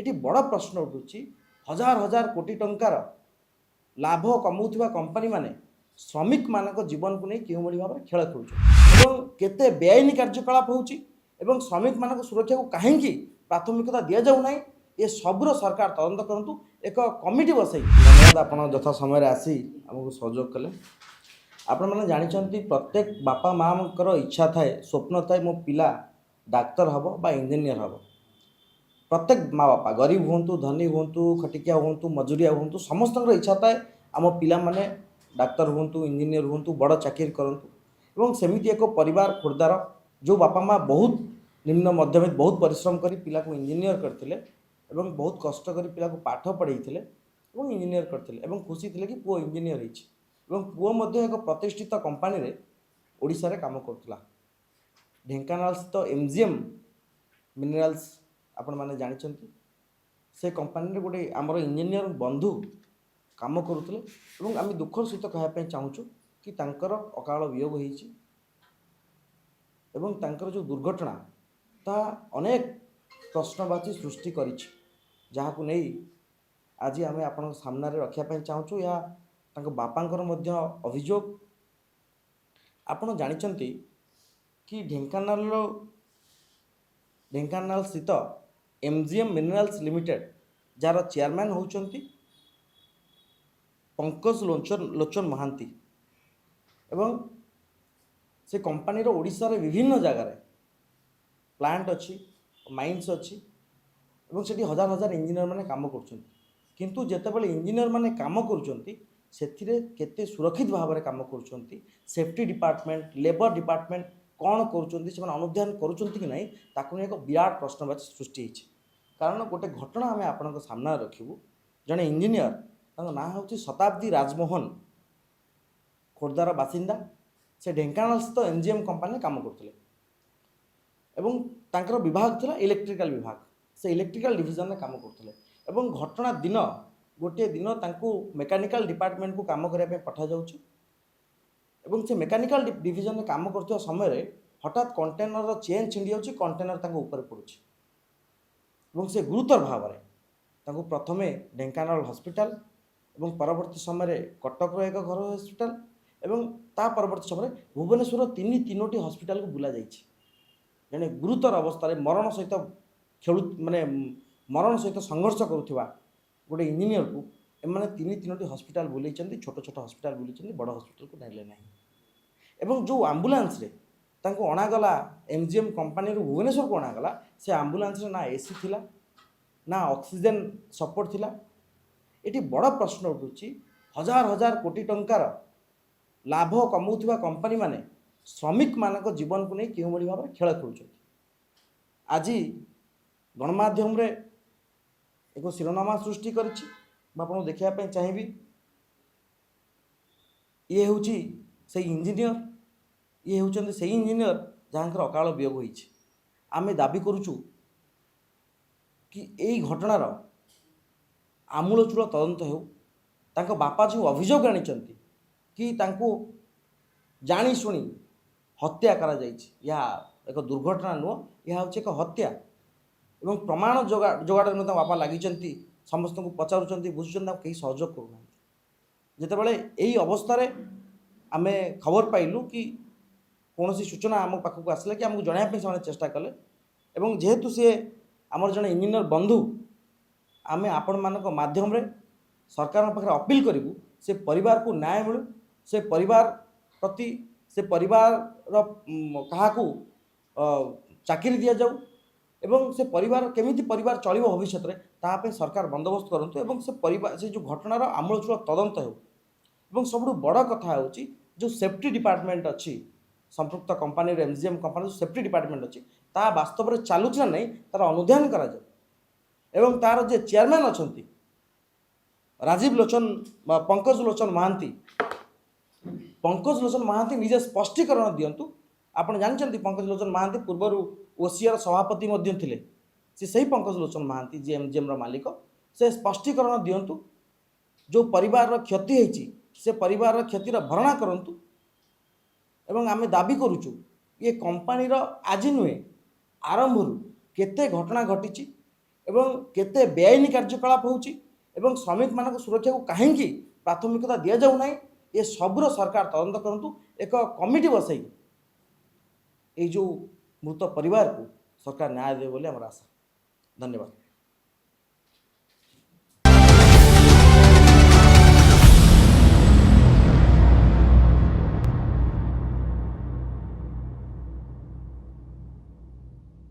Eighty बड़ प्रश्न उठुची हजार हजार कोटी टंकार लाभ कमाउथिबा कंपनी माने श्रमिक मानक जीवन को नहीं क्यों भाव में खेल खेलुछन केते बेआईन कार्यकलाप होउची एवं श्रमिक मानक सुरक्षा को कहीं प्राथमिकता दि जाऊ ना ये सबूर सरकार तदंत करंतु एक कमिटी बसई धन्यवाद आपण यथा समय आसी आमको सहयोग कले आपण मैंने जानते प्रत्येक बापा माँ इच्छा थाए स्वप्न थाए मो पिला डाक्तर हम बा इंजीनियर हम प्रत्येक माँ बापा गरीब हूँ धनी हूँ खटिकिया हूँ मजुरिया हूँ समस्त इच्छा थाए आम पिला माने डाक्तर हूँ इंजीनियर हूँ बड़ चाकरी करूँ सेमती एक परिवार खोर्धार जो बापा माँ बहुत निम्न मध्यमित बहुत परिश्रम कर पिला को इंजीनियर करते बहुत कष्ट कर पिला को पाठ पढ़े इंजीनियर करते खुशी थे कि पुओ इंजीनियर हो पुओ एक प्रतिष्ठित कंपानी रे ओडिशा रे काम करथुला ढेंकानाल स्थित एमजीएम मिनरल्स आपण माने जानिछंती से कंपानी रे गोटे आमर इंजीनियर बंधु काम करुले आम दुखर सहित कहवाई चाहूँ कि तांकर अकाल वियोग होइछि एवं तांकर जो दुर्घटना ता अनेक प्रश्नवाची सृष्टि करिछि जहाकु नहीं आज आम आपण सामने रखापी चाहूँ या बापांकर मध्य अभियोग आपण जानिछंती कि ढेंकानाल स्थित एमजीएम मिनरल्स लिमिटेड जार चेयरमैन होउचंती पंकज लोचन महांती एवं से कंपानी ओडिशा रे विभिन्न जगार प्लांट अच्छी माइन्स अच्छी एवं सेठी हजार हजार इंजीनियर माने काम करछंती किंतु जेतेबेले इंजीनियर माने काम करुछंती सेथिरे केते सुरक्षित भाव में काम करुछंती सेफ्टी डिपार्टमेंट लेबर डिपार्टमेंट कौन करुछंती से अनुध्यान करुछंती कि नहीं ताकु एक विराट प्रश्नवाची सृष्टि होइछि कारण गोटे घटना आम आपण सामने रखिबू जड़े इंजीनियर ना हूँ शताब्दी राजमोहन खोर्धार बासिंदा से ढेंकानाल स्थित एमजीएम कंपानी काम करते विभाग था इलेक्ट्रिकल विभाग से इलेक्ट्रिकल डिविजन में काम करते घटना दिन गोटे दिन मेकानिकल डिपार्टमेंट को काम करने पठा जाउछि से मेकानिकल डिविजन में काम करते समय हठात कंटेनर चेन छिंडी जाउछि कंटेनर ऊपर पड़ुछि से गुरुतर भाव में प्रथमे ढेंकानाल हॉस्पिटल एवं परवर्ती समय कटक एक घर हॉस्पिटल एवं ता परवर्ती समय भुवनेश्वर तीनोटी हॉस्पिटल को बुला जाइछि जने गुरुतर अवस्था मरण सहित खेलु माने मरण सहित संघर्ष करुवा गोटे इंजीनियर को एमाने तीनोटी हॉस्पिटल बुलाई छोट छोट हॉस्पिटल बुलाई बड़ हॉस्पिटल को नेले नहीं एवं जो आंबुलांस रे तांको अणागला एमजीएम कंपानी भुवनेश्वर को अणागला से आंबुलांस रे ना एसी थिला ना ऑक्सीजन सपोर्ट थिला एटी बड़ प्रश्न उठुची हजार हजार कोटी टंकार लाभ कमाउथिबा कंपनी माने श्रमिक मानक जीवन को नहीं क्यों भाव में खेल खेलुछंती आज गणमाध्यम रे एक शिरोनामा सृष्टि करिछि आपन देखिया चाहिए ये होची से इंजीनियर ये होचंती से इंजीनियर जहाँकर अकाल वियोग होइछि आमे दाबी करुचु कि यही घटनार आमूलचूल तदंत हो तांको बापा जो अभियोग आनिचंती कि तांको जानी शुणी हत्या करा जाइछि या एक दुर्घटना नुह यह हूँ एक हत्या एवं प्रमाण जोगाड़ में बापा लगी समस्त को पचारुंट बुझुंट कहीं सहयोग करूना जितेबाला यही अवस्था आम खबर पाइलु कि कौन सूचना आम पाखक आसला कि आमको जनाया से चेष्टा कले एवं जेहेतु सी आमर जड़े इंजीनियर बंधु आम आपण मानक माध्यम रे सरकार पाखे अपील करूँ से परिवार को न्याय मिलू से परिवार प्रति से परिवार क्या चाकरी दि जाऊ एवं से परिवार केमिति परिवार चलिबो भविष्य में तापे सरकार बंदोबस्त करंतु एवं से परिवार से जो घटनार आमूलचूल तदंत हो एवं सबुठ बड़ कथा होची जो सेफ्टी डिपार्टमेंट अच्छी संपृक्त कंपानी एमजीएम कंपानी जो सेफ्टी डिपार्टमेंट अच्छी ता वास्तव में चलुच ना नहीं तार अनुध्यान करा जाए एवं तार जे चेयरमैन अच्छी राजीव लोचन पंकज लोचन महांती निजे स्पष्टीकरण दिंतु आपड़ जानते पंकज लोचन महांती पूर्वर ओसीआर सभापति थे से सही पंकज लोचन महांती जी एमजीएम मालिक से स्पष्टीकरण दिंतु जो परिवार क्षति होती से परिवार क्षतिर भरणा करंतु एवं आमे दाबी करुचु ये कंपानीर आज नुहे आरंभ केते घटना घटी ଏବଂ କେତେ ବେଆଇନ କାର୍ଯ୍ୟକଳାପ ହେଉଛି ଏବଂ ଶ୍ରମିକମାନଙ୍କ ସୁରକ୍ଷାକୁ କାହିଁକି ପ୍ରାଥମିକତା ଦିଆଯାଉ ନାହିଁ, ଏ ସବୁର ସରକାର ତଦନ୍ତ କରନ୍ତୁ। ଏକ କମିଟି ବସାଇ ଏଇ ଯେଉଁ ମୃତ ପରିବାରକୁ ସରକାର ନ୍ୟାୟ ଦେବେ ବୋଲି ଆମର ଆଶା। ଧନ୍ୟବାଦ।